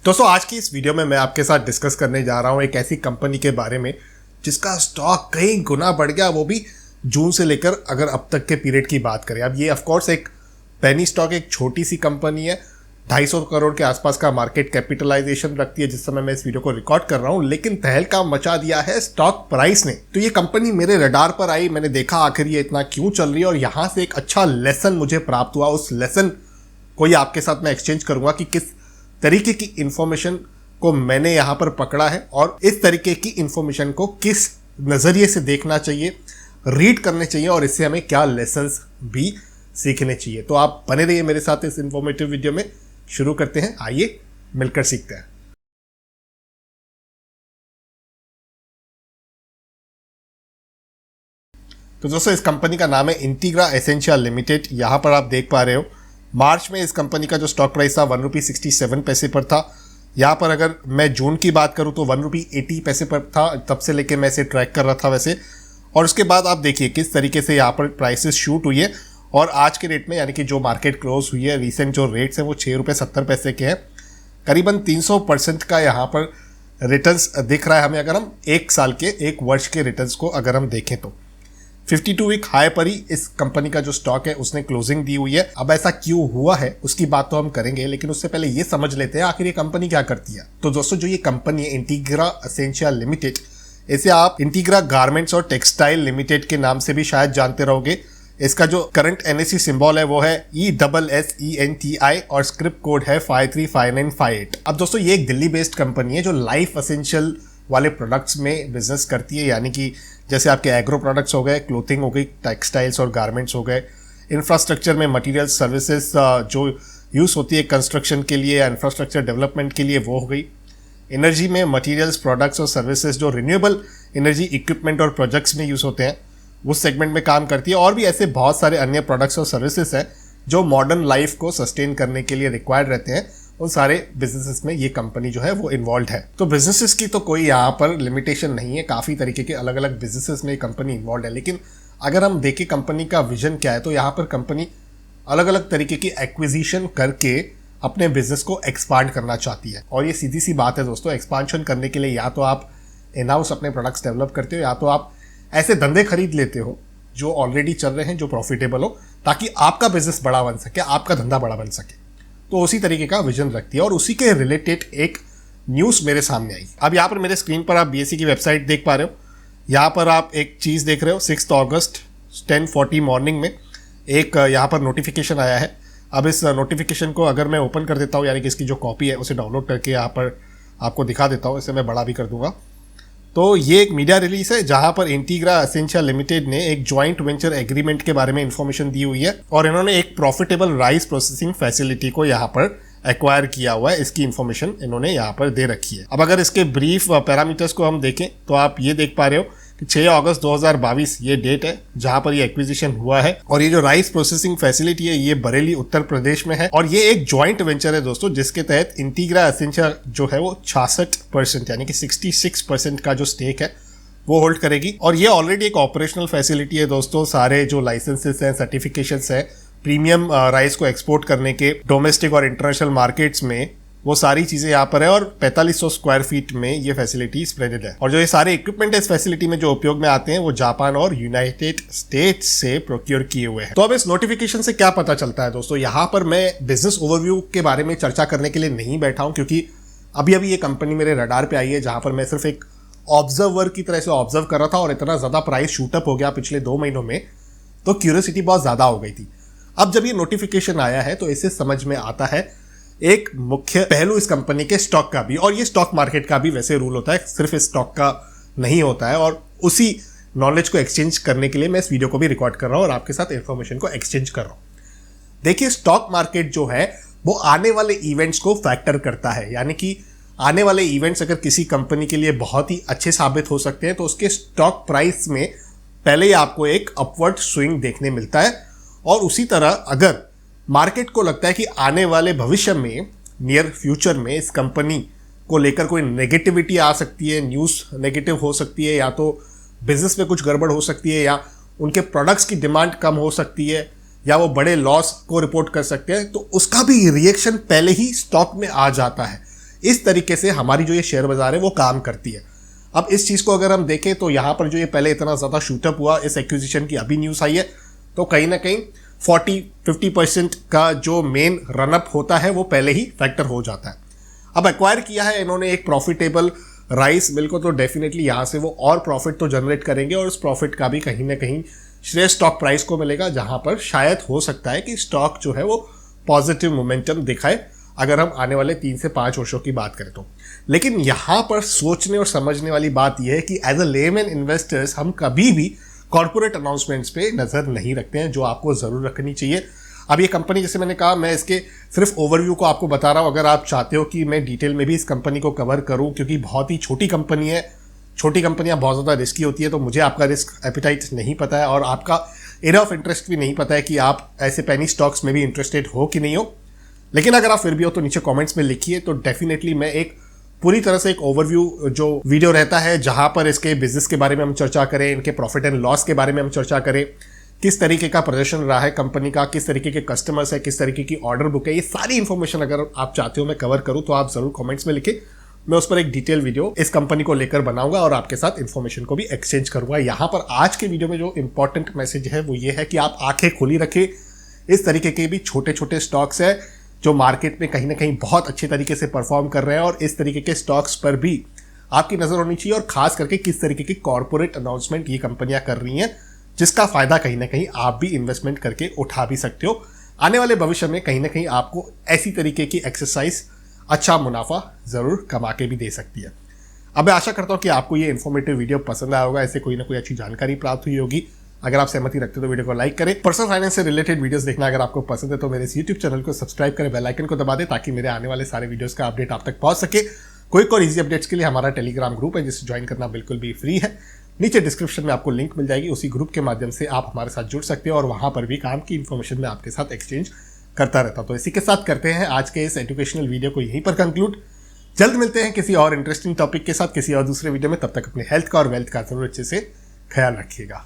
दोस्तों आज की इस वीडियो में मैं आपके साथ डिस्कस करने जा रहा हूं एक ऐसी कंपनी के बारे में जिसका स्टॉक कई गुना बढ़ गया, वो भी जून से लेकर अगर अब तक के पीरियड की बात करें। अब ये ऑफ कोर्स एक पेनी स्टॉक, एक छोटी सी कंपनी है, 250 करोड़ के आसपास का मार्केट कैपिटलाइजेशन रखती है जिस समय मैं इस वीडियो को रिकॉर्ड कर रहा हूं, लेकिन तहलका मचा दिया है स्टॉक प्राइस ने। तो ये कंपनी मेरे रडार पर आई, मैंने देखा आखिर ये इतना क्यों चल रही है और यहां से एक अच्छा लेसन मुझे प्राप्त हुआ। उस लेसन को ही आपके साथ मैं एक्सचेंज करूंगा कि किस तरीके की इंफॉर्मेशन को मैंने यहां पर पकड़ा है और इस तरीके की इंफॉर्मेशन को किस नजरिए से देखना चाहिए, रीड करने चाहिए और इससे हमें क्या लेसन्स भी सीखने चाहिए। तो आप बने रहिए मेरे साथ इस इंफॉर्मेटिव वीडियो में। शुरू करते हैं, आइए मिलकर सीखते हैं। तो दोस्तों इस कंपनी का नाम है इंटीग्रा एसेंशिया लिमिटेड। यहां पर आप देख पा रहे हो मार्च में इस कंपनी का जो स्टॉक प्राइस था ₹1.67 पर था। यहाँ पर अगर मैं जून की बात करूँ तो ₹1.80 पर था, तब से लेके मैं इसे ट्रैक कर रहा था वैसे। और उसके बाद आप देखिए किस तरीके से यहाँ पर प्राइसेस शूट हुई है और आज के रेट में यानी कि जो मार्केट क्लोज हुई है, रीसेंट जो रेट्स हैं वो ₹6.70 के हैं। करीबन 300% का यहाँ पर रिटर्न्स दिख रहा है हमें, अगर हम एक साल के, एक वर्ष के रिटर्न्स को अगर हम देखें तो 52 वीक हाई पर ही इस कंपनी का जो स्टॉक है उसने क्लोजिंग दी हुई है। अब ऐसा क्यों हुआ है उसकी बात तो हम करेंगे, लेकिन उससे पहले ये समझ लेते हैं आखिर ये कंपनी क्या करती है। तो दोस्तों जो ये कंपनी है इंटीग्रा एसेंशिया लिमिटेड, इसे आप इंटीग्रा गारमेंट्स और टेक्सटाइल लिमिटेड के नाम से भी शायद जानते रहोगे। इसका जो करंट NSE सिंबल है वो है ESSENTI और स्क्रिप्ट कोड है 535958। अब दोस्तों ये एक दिल्ली बेस्ड कंपनी है जो लाइफ एसेंशियल वाले प्रोडक्ट्स में बिजनेस करती है, यानी कि जैसे आपके एग्रो प्रोडक्ट्स हो गए, क्लोथिंग हो गई, टेक्सटाइल्स और गारमेंट्स हो गए, इंफ्रास्ट्रक्चर में मटेरियल सर्विसेज जो यूज़ होती है कंस्ट्रक्शन के लिए या इंफ्रास्ट्रक्चर डेवलपमेंट के लिए वो हो गई, एनर्जी में मटेरियल्स प्रोडक्ट्स और सर्विसेज जो रिन्यूएबल एनर्जी इक्विपमेंट और प्रोजेक्ट्स में यूज़ होते हैं उस सेगमेंट में काम करती है। और भी ऐसे बहुत सारे अन्य प्रोडक्ट्स और सर्विसेज हैं जो मॉडर्न लाइफ को सस्टेन करने के लिए रिक्वायर्ड रहते हैं। उन सारे बिजनेसेस में ये कंपनी जो है वो इन्वॉल्व है। तो बिजनेसेस की तो कोई यहाँ पर लिमिटेशन नहीं है, काफ़ी तरीके के अलग अलग बिजनेसेस में ये कंपनी इन्वॉल्व है। लेकिन अगर हम देखें कंपनी का विजन क्या है तो यहाँ पर कंपनी अलग अलग तरीके की एक्विजिशन करके अपने बिजनेस को एक्सपांड करना चाहती है। और ये सीधी सी बात है दोस्तों, एक्सपांशन करने के लिए या तो आप इन हाउस अपने प्रोडक्ट्स डेवलप करते हो या तो आप ऐसे धंधे खरीद लेते हो जो ऑलरेडी चल रहे हैं, जो प्रॉफिटेबल हो, ताकि आपका बिजनेस बड़ा बन सके, आपका धंधा बड़ा बन सके। तो उसी तरीके का विजन रखती है और उसी के रिलेटेड एक न्यूज़ मेरे सामने आई। अब यहाँ पर मेरे स्क्रीन पर आप BSE की वेबसाइट देख पा रहे हो। यहाँ पर आप एक चीज़ देख रहे हो, 6 अगस्त 10:40 मॉर्निंग में एक यहाँ पर नोटिफिकेशन आया है। अब इस नोटिफिकेशन को अगर मैं ओपन कर देता हूँ, यानी कि इसकी जो कॉपी है उसे डाउनलोड करके यहाँ पर आपको दिखा देता हूँ, इसे मैं बड़ा भी कर दूंगा। तो ये एक मीडिया रिलीज है जहां पर इंटीग्रा एसेंशिया लिमिटेड ने एक जॉइंट वेंचर एग्रीमेंट के बारे में इंफॉर्मेशन दी हुई है और इन्होंने एक प्रॉफिटेबल राइस प्रोसेसिंग फैसिलिटी को यहां पर एक्वायर किया हुआ है। इसकी इंफॉर्मेशन इन्होंने यहां पर दे रखी है। अब अगर इसके ब्रीफ पैरामीटर्स को हम देखें तो आप ये देख पा रहे हो कि 6 अगस्त 2022 ये डेट है जहां पर ये एक्विजिशन हुआ है। और ये जो राइस प्रोसेसिंग फैसिलिटी है ये बरेली उत्तर प्रदेश में है और ये एक जॉइंट वेंचर है दोस्तों, जिसके तहत इंटीग्रा एसेंशिया जो है वो 66% यानी कि 66% का जो स्टेक है वो होल्ड करेगी। और ये ऑलरेडी एक ऑपरेशनल फैसिलिटी है दोस्तों। सारे जो लाइसेंसेस हैं, सर्टिफिकेशंस हैं प्रीमियम राइस को एक्सपोर्ट करने के डोमेस्टिक और इंटरनेशनल मार्केट्स में, वो सारी चीजें यहाँ पर है और 4500 स्क्वायर फीट में ये फैसिलिटी स्प्रेडेड है। और जो ये सारे इक्विपमेंट है इस फैसिलिटी में जो उपयोग में आते हैं वो जापान और यूनाइटेड स्टेट्स से प्रोक्योर किए हुए हैं। तो अब इस नोटिफिकेशन से क्या पता चलता है दोस्तों, यहाँ पर मैं बिजनेस ओवरव्यू के बारे में चर्चा करने के लिए नहीं बैठा हूँ, क्योंकि अभी अभी ये कंपनी मेरे रडार पे आई है जहां पर मैं सिर्फ एक ऑब्जर्वर की तरह से ऑब्जर्व कर रहा था और इतना ज्यादा प्राइस शूटअप हो गया पिछले 2 महीनों में, तो क्यूरियोसिटी बहुत ज्यादा हो गई थी। अब जब ये नोटिफिकेशन आया है तो इससे समझ में आता है एक मुख्य पहलू इस कंपनी के स्टॉक का भी, और ये स्टॉक मार्केट का भी वैसे रूल होता है, सिर्फ इस स्टॉक का नहीं होता है। और उसी नॉलेज को एक्सचेंज करने के लिए मैं इस वीडियो को भी रिकॉर्ड कर रहा हूं और आपके साथ इंफॉर्मेशन को एक्सचेंज कर रहा हूं। देखिए स्टॉक मार्केट जो है वो आने वाले इवेंट्स को फैक्टर करता है, यानी कि आने वाले इवेंट्स अगर किसी कंपनी के लिए बहुत ही अच्छे साबित हो सकते हैं तो उसके स्टॉक प्राइस में पहले ही आपको एक अपवर्ड स्विंग देखने मिलता है। और उसी तरह अगर मार्केट को लगता है कि आने वाले भविष्य में, नियर फ्यूचर में इस कंपनी को लेकर कोई नेगेटिविटी आ सकती है, न्यूज़ नेगेटिव हो सकती है, या तो बिजनेस में कुछ गड़बड़ हो सकती है, या उनके प्रोडक्ट्स की डिमांड कम हो सकती है, या वो बड़े लॉस को रिपोर्ट कर सकते हैं, तो उसका भी रिएक्शन पहले ही स्टॉक में आ जाता है। इस तरीके से हमारी जो ये शेयर बाजार है वो काम करती है। अब इस चीज़ को अगर हम देखें तो यहाँ पर जो ये पहले इतना ज़्यादा शूटअप हुआ, इस एक्विजिशन की अभी न्यूज़ आई है, तो कहीं ना कहीं 40-50% का जो मेन रनअप होता है वो पहले ही फैक्टर हो जाता है। अब एक्वायर किया है इन्होंने एक प्रॉफिटेबल राइस मिल को, तो डेफिनेटली यहाँ से वो और प्रॉफिट तो जनरेट करेंगे और उस प्रॉफिट का भी कहीं ना कहीं श्रेय स्टॉक प्राइस को मिलेगा, जहाँ पर शायद हो सकता है कि स्टॉक जो है वो पॉजिटिव मोमेंटम दिखाए अगर हम आने वाले 3 से 5 वर्षों की बात करें तो। लेकिन यहाँ पर सोचने और समझने वाली बात यह है कि एज अ लेमैन इन्वेस्टर्स हम कभी भी कॉर्पोरेट अनाउंसमेंट्स पे नज़र नहीं रखते हैं, जो आपको ज़रूर रखनी चाहिए। अब ये कंपनी, जैसे मैंने कहा, मैं इसके सिर्फ ओवरव्यू को आपको बता रहा हूँ। अगर आप चाहते हो कि मैं डिटेल में भी इस कंपनी को कवर करूँ, क्योंकि बहुत ही छोटी कंपनी है, छोटी कंपनियां बहुत ज़्यादा रिस्की होती है, तो मुझे आपका रिस्क एपिटाइट नहीं पता है और आपका एरिया ऑफ इंटरेस्ट भी नहीं पता है कि आप ऐसे पेनी स्टॉक्स में भी इंटरेस्टेड हो कि नहीं हो। लेकिन अगर आप फिर भी हो तो नीचे कमेंट्स में लिखिए, तो डेफिनेटली मैं एक पूरी तरह से एक ओवरव्यू जो वीडियो रहता है, जहां पर इसके बिजनेस के बारे में हम चर्चा करें, इनके प्रॉफिट एंड लॉस के बारे में हम चर्चा करें, किस तरीके का प्रदर्शन रहा है कंपनी का, किस तरीके के कस्टमर्स है, किस तरीके की ऑर्डर बुक है, ये सारी इंफॉर्मेशन अगर आप चाहते हो मैं कवर करूं तो आप जरूर कमेंट्स में लिखें। मैं उस पर एक डिटेल वीडियो इस कंपनी को लेकर बनाऊंगा और आपके साथ इंफॉर्मेशन को भी एक्सचेंज करूंगा। यहां पर आज के वीडियो में जो इंपॉर्टेंट मैसेज है वो ये है कि आप आंखें खुली रखें। इस तरीके के भी छोटे छोटे स्टॉक्स है जो मार्केट में कहीं ना कहीं बहुत अच्छे तरीके से परफॉर्म कर रहे हैं, और इस तरीके के स्टॉक्स पर भी आपकी नजर होनी चाहिए, और खास करके किस तरीके की कॉर्पोरेट अनाउंसमेंट ये कंपनियां कर रही हैं, जिसका फायदा कहीं ना कहीं आप भी इन्वेस्टमेंट करके उठा भी सकते हो। आने वाले भविष्य में कहीं ना कहीं आपको ऐसी तरीके की एक्सरसाइज अच्छा मुनाफा जरूर कमा के भी दे सकती है। अब मैं आशा करता हूं कि आपको ये इन्फॉर्मेटिव वीडियो पसंद आया होगा, ऐसे कोई ना कोई अच्छी जानकारी प्राप्त हुई होगी। अगर आप सहमति रखते हो तो वीडियो को लाइक करें। पर्सनल फाइनेंस से रिलेटेड वीडियोस देखना अगर आपको पसंद है तो मेरे इस यूट्यूब चैनल को सब्सक्राइब करें, बेल आइकन को दबा दें, ताकि मेरे आने वाले सारे वीडियोस का अपडेट आप तक पहुंच सके। क्विक और इजी अपडेट्स के लिए हमारा टेलीग्राम ग्रुप है, जिसे ज्वाइन करना बिल्कुल भी फ्री है। नीचे डिस्क्रिप्शन में आपको लिंक मिल जाएगी, उसी ग्रुप के माध्यम से आप हमारे साथ जुड़ सकते हो और वहां पर भी काम की इन्फॉर्मेशन मैं आपके साथ एक्सचेंज करता रहता हूं। तो इसी के साथ करते हैं आज के इस एजुकेशनल वीडियो को यहीं पर कंक्लूड। जल्द मिलते हैं किसी और इंटरेस्टिंग टॉपिक के साथ, किसी और दूसरे वीडियो में। तब तक अपने हेल्थ का और वेल्थ का जरूर अच्छे से ख्याल रखिएगा।